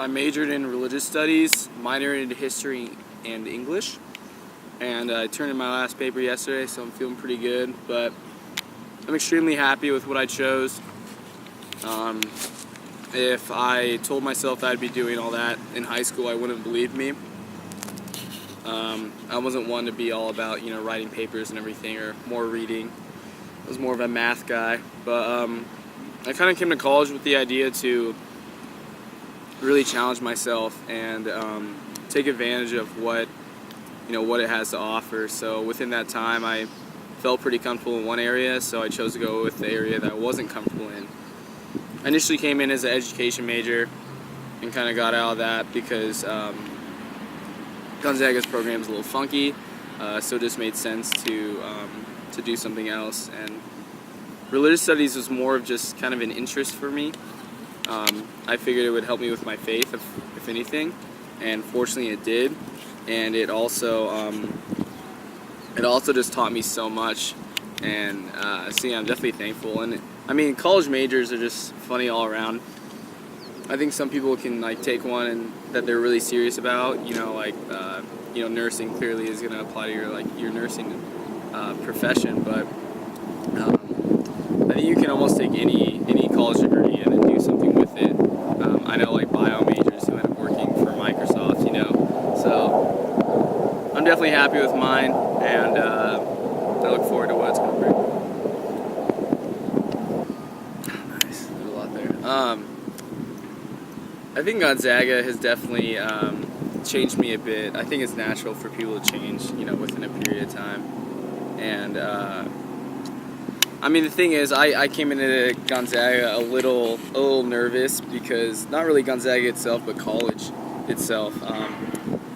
I majored in religious studies, minored in history and English, and I turned in my last paper yesterday, so I'm feeling pretty good, but I'm extremely happy with what I chose. If I told myself I'd be doing all that in high school, I wouldn't believe me. I wasn't one to be all about, writing papers and everything, or more reading. I was more of a math guy, but I kind of came to college with the idea to really challenge myself and take advantage of what it has to offer. So within that time, I felt pretty comfortable in one area, so I chose to go with the area that I wasn't comfortable in. I initially came in as an education major and kind of got out of that because Gonzaga's program is a little funky, so it just made sense to do something else. And religious studies was more of just kind of an interest for me. I figured it would help me with my faith, if anything, and fortunately it did. And it also just taught me so much, and so yeah, I'm definitely thankful. And I mean, college majors are just funny all around. I think some people can take one and that they're really serious about. Nursing clearly is going to apply to your nursing profession, but I think you can almost take any college degree and then do something with it. I know bio majors who end up working for Microsoft, so I'm definitely happy with mine, and I look forward to what it's going to bring. Nice, there's a lot there. I think Gonzaga has definitely changed me a bit. I think it's natural for people to change, within a period of time. And the thing is, I came into Gonzaga a little nervous because not really Gonzaga itself, but college itself.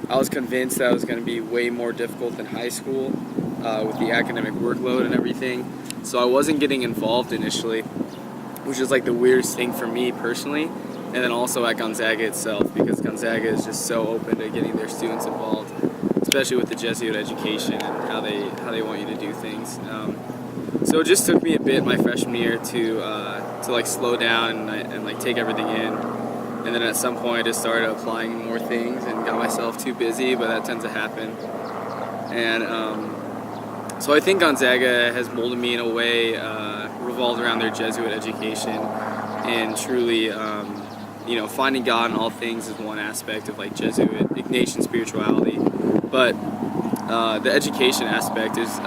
I was convinced that it was going to be way more difficult than high school with the academic workload and everything. So I wasn't getting involved initially, which is the weirdest thing for me personally. And then also at Gonzaga itself, because Gonzaga is just so open to getting their students involved, especially with the Jesuit education and how they want you to do things. So it just took me a bit my freshman year to slow down and take everything in. And then at some point I just started applying more things and got myself too busy, but that tends to happen. And so I think Gonzaga has molded me in a way revolved around their Jesuit education, and truly finding God in all things is one aspect of Jesuit Ignatian spirituality, but the education aspect is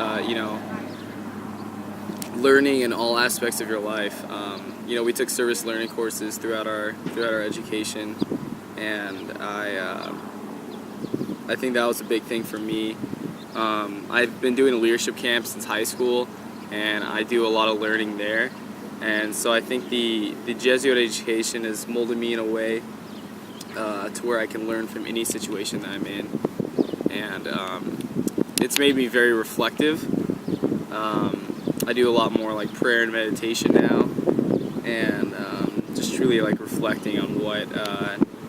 learning in all aspects of your life. We took service learning courses throughout our education, and I think that was a big thing for me. I've been doing a leadership camp since high school, and I do a lot of learning there. And so I think the Jesuit education has molded me in a way to where I can learn from any situation that I'm in. And it's made me very reflective. I do a lot more prayer and meditation now, and just truly reflecting on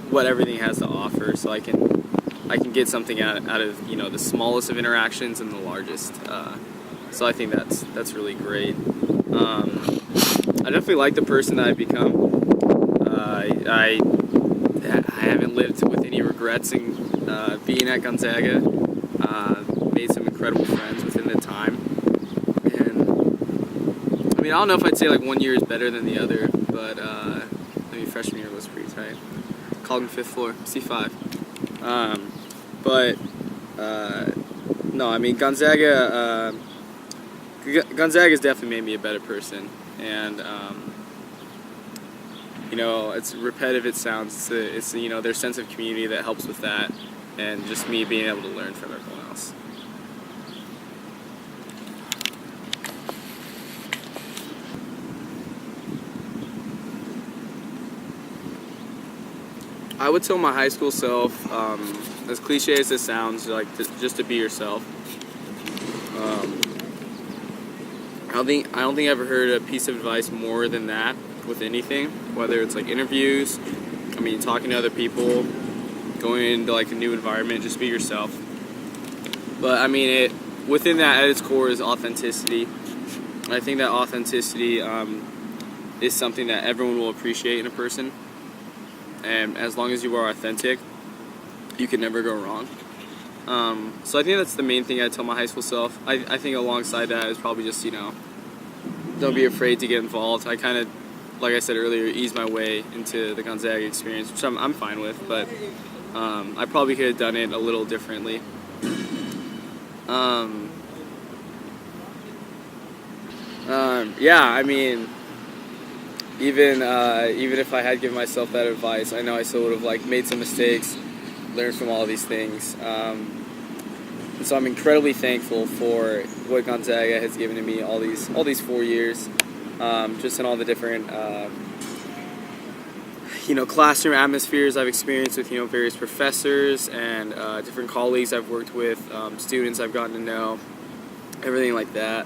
what everything has to offer, so I can get something out of the smallest of interactions and the largest. So I think that's really great. I definitely like the person that I've become. I haven't lived with any regrets in being at Gonzaga. Made some incredible friends within the time. And I don't know if I'd say 1 year is better than the other, but freshman year was pretty tight. Called me 5th floor, C5. No, Gonzaga's definitely made me a better person. And it's repetitive, it sounds, it's their sense of community that helps with that, and just me being able to learn from everyone else. I would tell my high school self, as cliche as this sounds, just to be yourself. I don't think I ever heard a piece of advice more than that with anything, whether it's interviews, talking to other people, going into a new environment, just be yourself. But within that, at its core, is authenticity. I think that authenticity is something that everyone will appreciate in a person. and as long as you are authentic, you can never go wrong. So I think that's the main thing I tell my high school self. I think alongside that is probably just, don't be afraid to get involved. I kind of, like I said earlier, ease my way into the Gonzaga experience, which I'm fine with, but I probably could have done it a little differently. Yeah, I mean, even if I had given myself that advice, I know I still would have made some mistakes, learned from all these things. And so I'm incredibly thankful for what Gonzaga has given to me all these 4 years, just in all the different classroom atmospheres I've experienced with various professors and different colleagues I've worked with, students I've gotten to know, everything like that.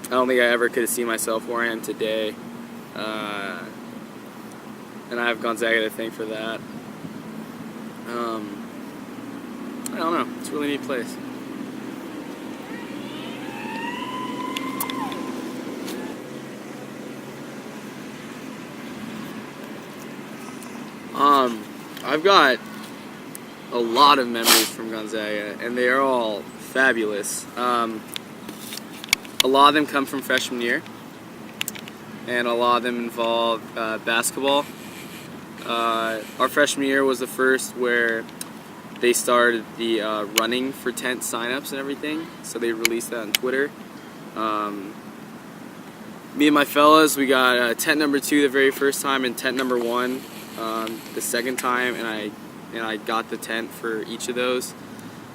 I don't think I ever could have seen myself where I am today, and I have Gonzaga to thank for that. I don't know, it's a really neat place. I've got a lot of memories from Gonzaga, and they are all fabulous. A lot of them come from freshman year, and a lot of them involve basketball. Our freshman year was the first where they started the running for tent signups and everything, so they released that on Twitter. Me and my fellas, we got tent number 2 the very first time and tent number 1 the second time, and I got the tent for each of those.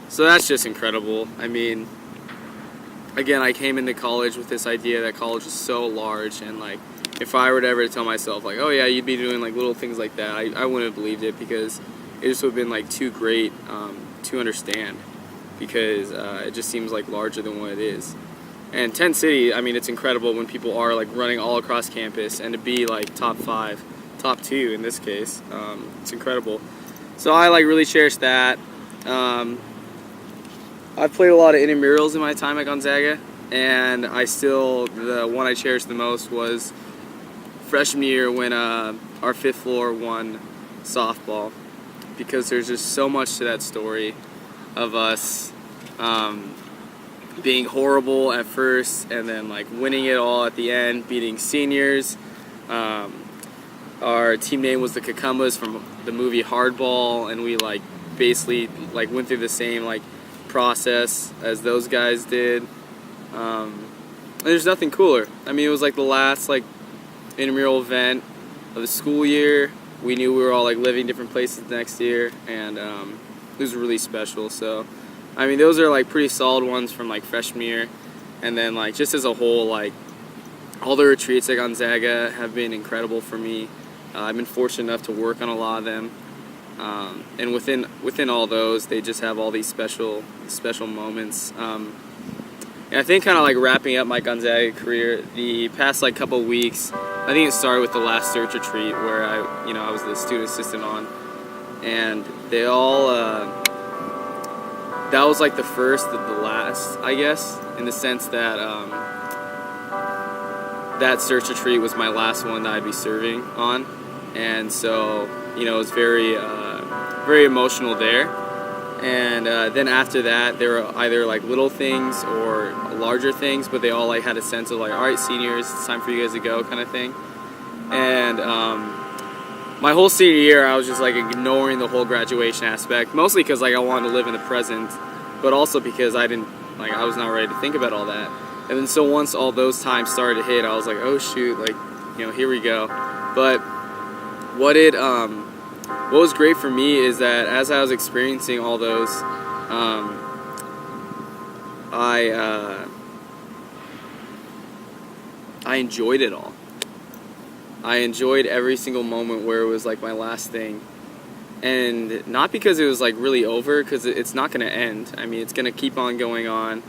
So that's just incredible. I mean, again, I came into college with this idea that college is so large, and if I were to ever tell myself oh yeah, you'd be doing little things like that, I wouldn't have believed it, because it just would have been too great to understand, because it just seems larger than what it is. And Tent City, I mean, it's incredible when people are running all across campus, and to be top 5, top 2 in this case, it's incredible. So I really cherish that. I've played a lot of intramurals in my time at Gonzaga, and the one I cherished the most was freshman year when our 5th floor won softball, because there's just so much to that story of us being horrible at first and then winning it all at the end, beating seniors. Our team name was the Cucumbas from the movie Hardball, and we basically went through the same process as those guys did. And there's nothing cooler. I mean, it was the last intramural event of the school year. We knew we were all living different places next year, and it was really special. So I mean, those are pretty solid ones from freshman year, and then just as a whole, all the retreats at Gonzaga have been incredible for me. I've been fortunate enough to work on a lot of them, and within all those, they just have all these special moments. And I think kind of wrapping up my Gonzaga career, the past couple of weeks, I think it started with the last search retreat where I was the student assistant on, and they all that was the first of the last, I guess, in the sense that that search retreat was my last one that I'd be serving on, and so it was very emotional there. And then after that, there were either little things or larger things, but they all had a sense of all right, seniors, it's time for you guys to go, kind of thing. And my whole senior year, I was just ignoring the whole graduation aspect, mostly because I wanted to live in the present, but also because I didn't I was not ready to think about all that. And then so once all those times started to hit, I was oh shoot, here we go. But what was great for me is that as I was experiencing all those, I enjoyed it all. I enjoyed every single moment where it was my last thing. And not because it was really over, because it's not going to end. I mean, it's going to keep on going on.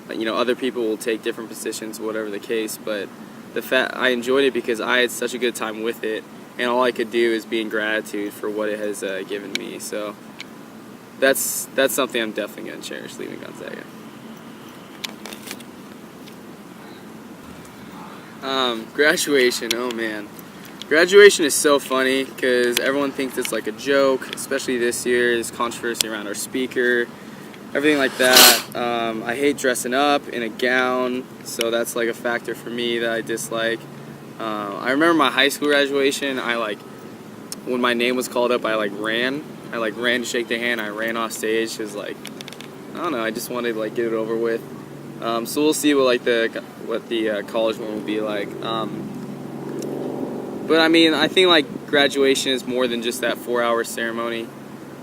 Other people will take different positions, whatever the case, but I enjoyed it because I had such a good time with it, and all I could do is be in gratitude for what it has given me. So that's something I'm definitely going to cherish leaving Gonzaga. Graduation, oh man. Graduation is so funny because everyone thinks it's like a joke, especially this year. There's controversy around our speaker, everything like that. I hate dressing up in a gown, so that's like a factor for me that I dislike. I remember my high school graduation, when my name was called up, I ran to shake the hand. I ran off stage because I don't know, I just wanted to get it over with. So we'll see what the college one will be like. But I mean, I think graduation is more than just that 4-hour ceremony.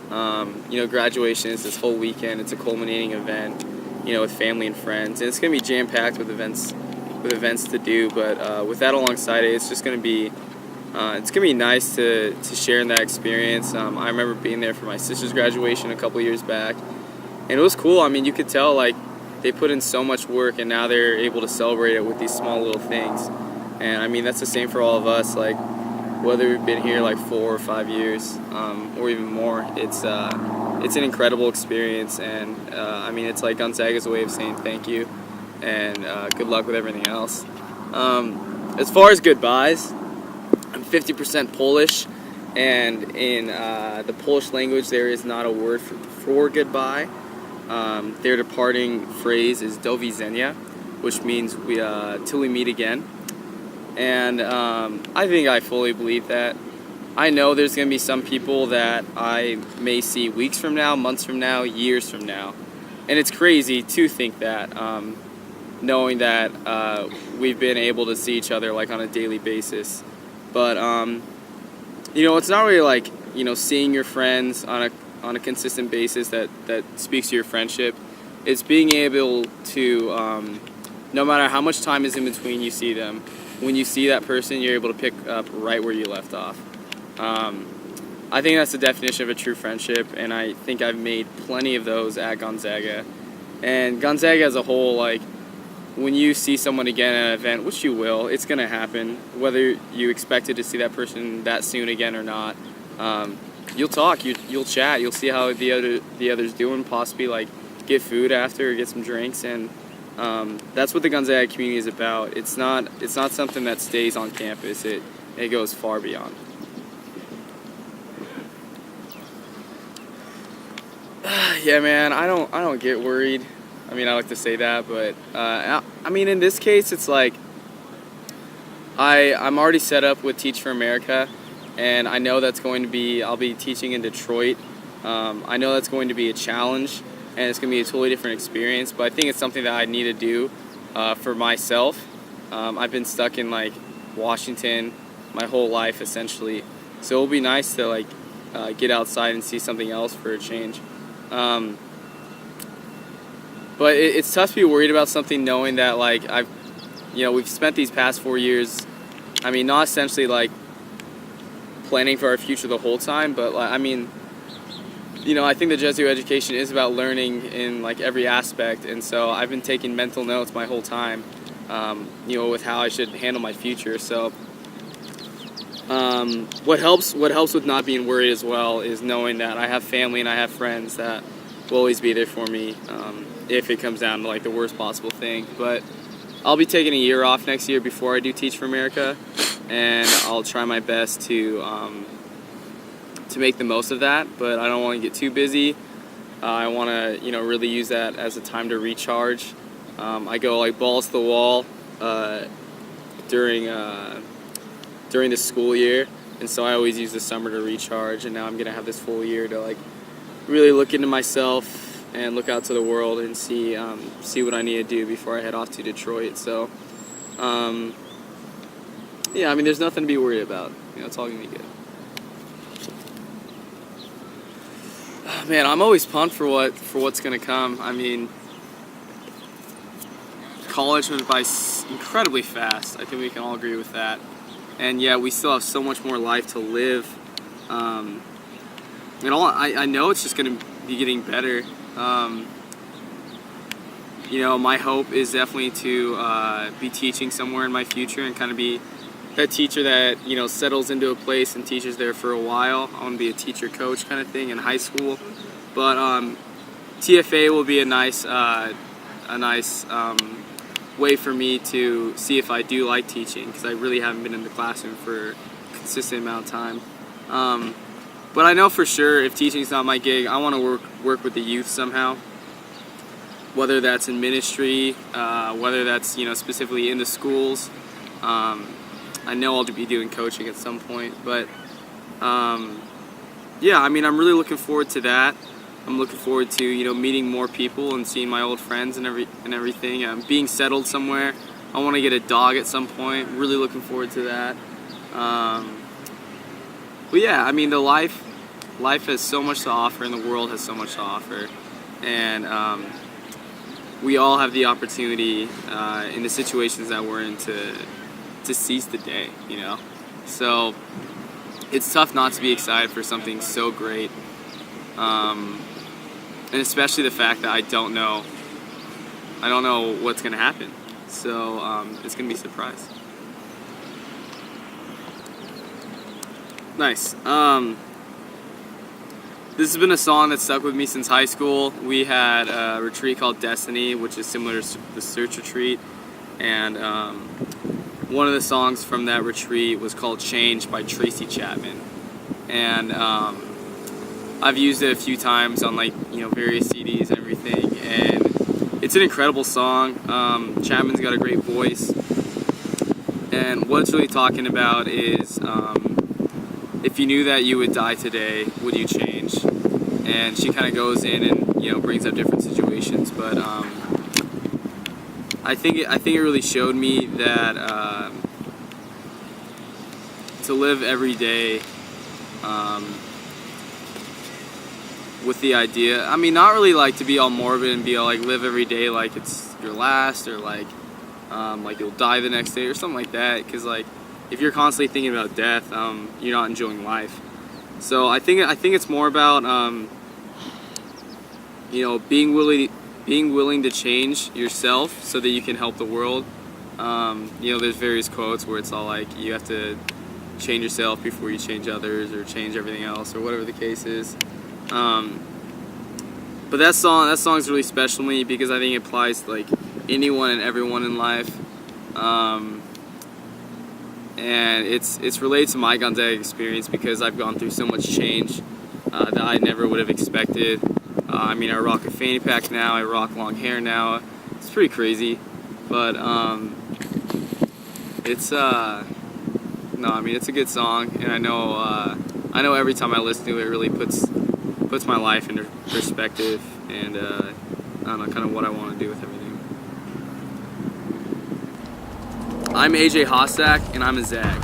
Graduation is this whole weekend. It's a culminating event, with family and friends, and it's gonna be jam-packed with events to do. But with that alongside it, it's just gonna be nice to share in that experience. I remember being there for my sister's graduation a couple years back, and it was cool. I mean, you could tell they put in so much work, and now they're able to celebrate it with these small little things. And I mean, that's the same for all of us. Whether we've been here 4 or 5 years, or even more, it's an incredible experience. And I mean, it's Gonzaga's way of saying thank you and good luck with everything else. As far as goodbyes, I'm 50% Polish, and in the Polish language, there is not a word for goodbye. Their departing phrase is do widzenia, which means till we meet again. And I think I fully believe that. I know there's going to be some people that I may see weeks from now, months from now, years from now. And it's crazy to think that, knowing that we've been able to see each other on a daily basis. But, it's not really seeing your friends on a consistent basis that speaks to your friendship. It's being able to, no matter how much time is in between you see them, when you see that person, you're able to pick up right where you left off. I think that's the definition of a true friendship, and I think I've made plenty of those at Gonzaga. And Gonzaga as a whole, when you see someone again at an event, which you will, it's going to happen, whether you expected to see that person that soon again or not. You'll talk, you'll chat, you'll see how the other's doing, possibly get food after or get some drinks, and that's what the Gonzaga community is about. It's not something that stays on campus. It goes far beyond. Yeah, man, I don't get worried. I mean, I like to say that, but I mean, in this case, it's I'm already set up with Teach for America, and I know I'll be teaching in Detroit. I know that's going to be a challenge, and it's going to be a totally different experience, but I think it's something that I need to do for myself. I've been stuck in Washington my whole life essentially, so it'll be nice to get outside and see something else for a change. But it's tough to be worried about something knowing that we've spent these past 4 years, I mean, not essentially planning for our future the whole time, but I mean, I think the Jesuit education is about learning in every aspect, and so I've been taking mental notes my whole time, with how I should handle my future. So what helps with not being worried as well is knowing that I have family and I have friends that will always be there for me if it comes down to the worst possible thing. But I'll be taking a year off next year before I do Teach for America, and I'll try my best to make the most of that, but I don't want to get too busy. I want to, really use that as a time to recharge. I go balls to the wall during the school year, and so I always use the summer to recharge. And now I'm gonna have this full year to really look into myself and look out to the world and see what I need to do before I head off to Detroit. So, yeah, I mean, there's nothing to be worried about. It's all gonna be good. Man, I'm always pumped for what's gonna come. I mean, college went by incredibly fast. I think we can all agree with that. And yeah, we still have so much more life to live. And I know it's just gonna be getting better. My hope is definitely to be teaching somewhere in my future and kind of be that teacher that settles into a place and teaches there for a while. I want to be a teacher coach kind of thing in high school, but TFA will be a nice way for me to see if I do like teaching, because I really haven't been in the classroom for consistent amount of time. But I know for sure if teaching's not my gig, I want to work with the youth somehow. Whether that's in ministry, whether that's specifically in the schools. I know I'll be doing coaching at some point, but yeah, I mean, I'm really looking forward to that. I'm looking forward to meeting more people and seeing my old friends and everything. Being settled somewhere. I want to get a dog at some point. Really looking forward to that. But yeah, I mean, the life has so much to offer, and the world has so much to offer, and we all have the opportunity in the situations that we're in to seize the day. So it's tough not to be excited for something so great, and especially the fact that I don't know what's gonna happen. So it's gonna be a surprise. Nice. This has been a song that stuck with me since high school. We had a retreat called Destiny, which is similar to the Search Retreat, and one of the songs from that retreat was called Change by Tracy Chapman, and I've used it a few times on various CDs and everything, and it's an incredible song. Chapman's got a great voice, and what it's really talking about is if you knew that you would die today, would you change? And she kind of goes in and brings up different situations, but I think it really showed me that to live every day with the idea, I mean, not really to be all morbid and be all live every day like it's your last, or you'll die the next day or something like that, because if you're constantly thinking about death, you're not enjoying life. So I think it's more about being willing to change yourself so that you can help the world. There's various quotes where it's all you have to change yourself before you change others, or change everything else, or whatever the case is. But that song's really special to me because I think it applies to anyone and everyone in life. And it's related to my Gonzaga experience because I've gone through so much change that I never would have expected. I mean, I rock a fanny pack now, I rock long hair now. It's pretty crazy, but it's a good song, and I know every time I listen to it, it really puts my life into perspective, and I don't know, kind of what I want to do with everything. I'm AJ Hossack, and I'm a Zag.